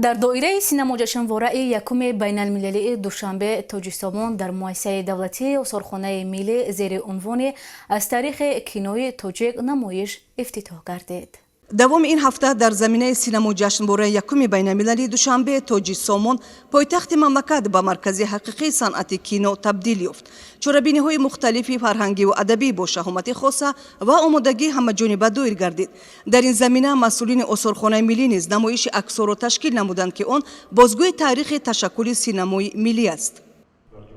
در دایره سینما جشنواره یکم بین المللی دوشنبه تاجیکستان در مؤسسه دولتی آثارخانه ملی زیر عنوان از تاریخ کینوی تاجیک نمایش افتتاح گردید. دوام این هفته در زمینه سینما جشنواره یکم بین المللی دوشنبه تاجیکستان پایتخت مملکت به مرکز حقیقی صنعت کینو تبدیل یافت. چورابینی‌های مختلفی فرهنگی و ادبی با شهامت خاصه و آمادگی همه‌جانبه دایر گردید. در این زمینه مسئولین آثارخانه ملی نیز نمایش عکس‌ها را تشکیل نمودند که آن بازگوی تاریخ تشکل سینمای ملی است.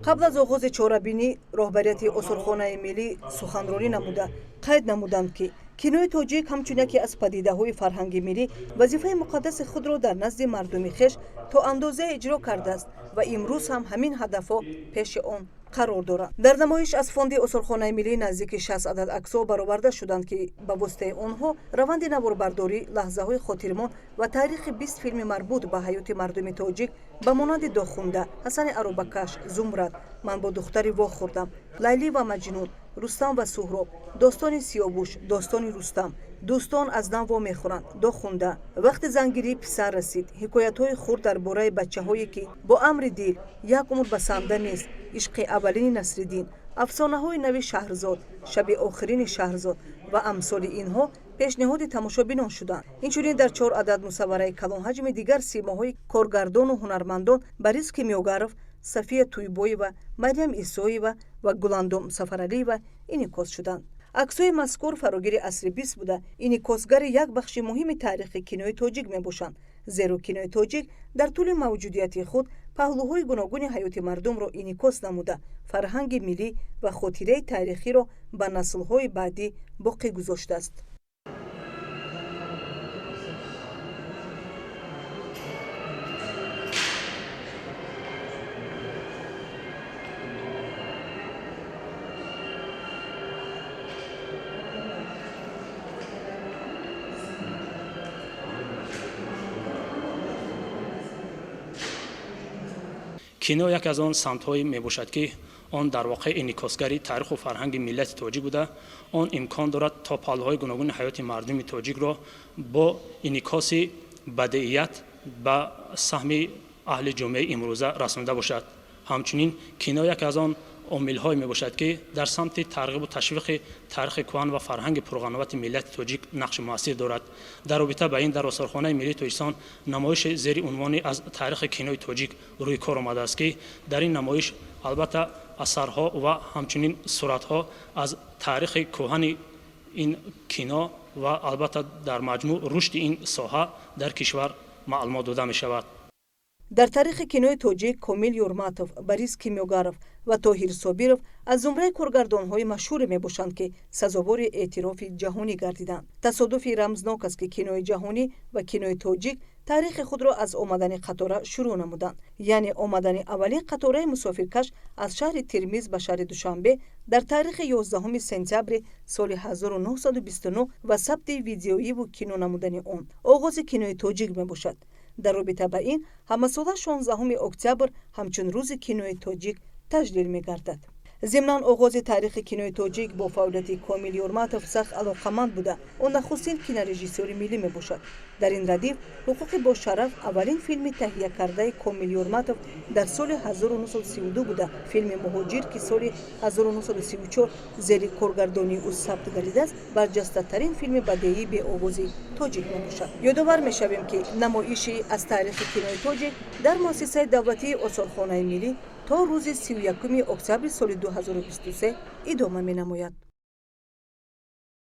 قبل از آغاز چورابینی رهبریت آثارخانه ملی سخنرانی نموده قید نمودند که کینوی تاجیک همچون یکی از پدیده‌های فرهنگی ملی وظیفه مقدس خود را در نزد مردم خویش تا اندازه اجرا کرده است و امروز هم همین هدفها پیش آن قرار دارد. در نمایش از فوند آثارخانه ملی نزدیک 60 عدد عکس‌ها برآورده شدند که به واسطه آنها روند نواربرداری، لحظه‌های خاطرمان و تاریخ 20 فیلم مربوط به حیات مردم تاجیک به مانند داخونده، حسن اروبکش، زمرد، من با دختری وا خوردم، لیلی و مجنون، رستم و سهراب، داستان سیاوش، داستان رستم، دوستان از نو وا میخورند، داخونده، وقت زنگیری پسر رسید، حکایت‌های خرد درباره بچه‌هایی که با امر دل یک عمر بسنده نیست، عشق اولین نصرالدین، افسانه‌های نوی شهرزاد، شب آخرین شهرزاد و امثال اینها پیشنهاد تماشابینان شدند. اینچنین در 4 عدد مصوره کلان حجم دیگر سیماهای کارگردان و هنرمندان بریز کیمیاگرов، صفیه تویبوی و مریم عیسوی و گلندم سفرعلی و انعکاس شدند. عکس‌های مذکور فراگیر عصر 20 بوده انعکاسگر یک بخش مهم تاریخ کینوی تاجیک میباشند، زیرا کینوی تاجیک در طول موجودیت خود پهلوهای گوناگون حیات مردم را انعکاس نموده فرهنگ ملی و خاطره تاریخی را به نسل‌های بعدی باقی گذاشته است. کینو یک از آن سمت‌های میباشد که آن در واقع انعکاسگری تاریخ و فرهنگ ملت تاجیک بوده. آن امکان دارد تا پهلوهای گوناگون حیات مردم تاجیک را با انعکاس بدیعیت به سهم اهل جامعه امروزه رسانده باشد. همچنین کینو یک از آن عامل‌های میباشد که در سمت ترغیب و تشویق تاریخ کهن و فرهنگ پرقنوت ملت تاجیک نقش مؤثر دارد. در رابطه با این در آثارخانه ملی تاجیکستان نمایش زیر عنوان از تاریخ کینوی تاجیک روی کار آمده است که در این نمایش البته اثرها و همچنین صورتها از تاریخ کهن این کینو و البته در مجموع رشد این ساحه در کشور معلومات داده می شود. در تاریخ کینوی تاجیک کامل یورماتوف، بریز کیمیاگرов و طاهیر صابرов از زمره کارگردان‌های مشهور میباشند که سزاوار اعتراف جهانی گردیدند. تصادفی رمزناک است که کینوی جهانی و کینوی تاجیک تاریخ خود را از آمدن قطاره شروع نمودند، یعنی آمدن اولین قطاره مسافرکش از شهر ترمیز به شهر دوشنبه در تاریخ 11 سپتامبر سال 1929 و ثبت ویدیویی و کینو نمودن آن آغاز کینوی تاجیک میباشد. در رابطه با این همساله 16 اکتبر همچون روز کینوی تاجیک تجلیل می‌گردد. ضمن آغاز تاریخ کینوی تاجیک با فعالیت کامل یورماتوف سخت علاقمند بوده. او نخستین کینورژیسور ملی میباشد. در این ردیف حقوق با شرف اولین فیلم تهیه کرده کامل یورماتوف در سال 1932 بوده. فیلم مهاجر که سال 1934 زیر کارگردانی او ثبت گردیده است برجسته ترین فیلم بدیعی به آواز تاجیک میباشد. یادآور میشویم که نمایشی از تاریخ کینوی تاجیک در مؤسسه دولتی آثارخانه ملی تا روز 31 اکتبر سال 2023 ادامه می نماید.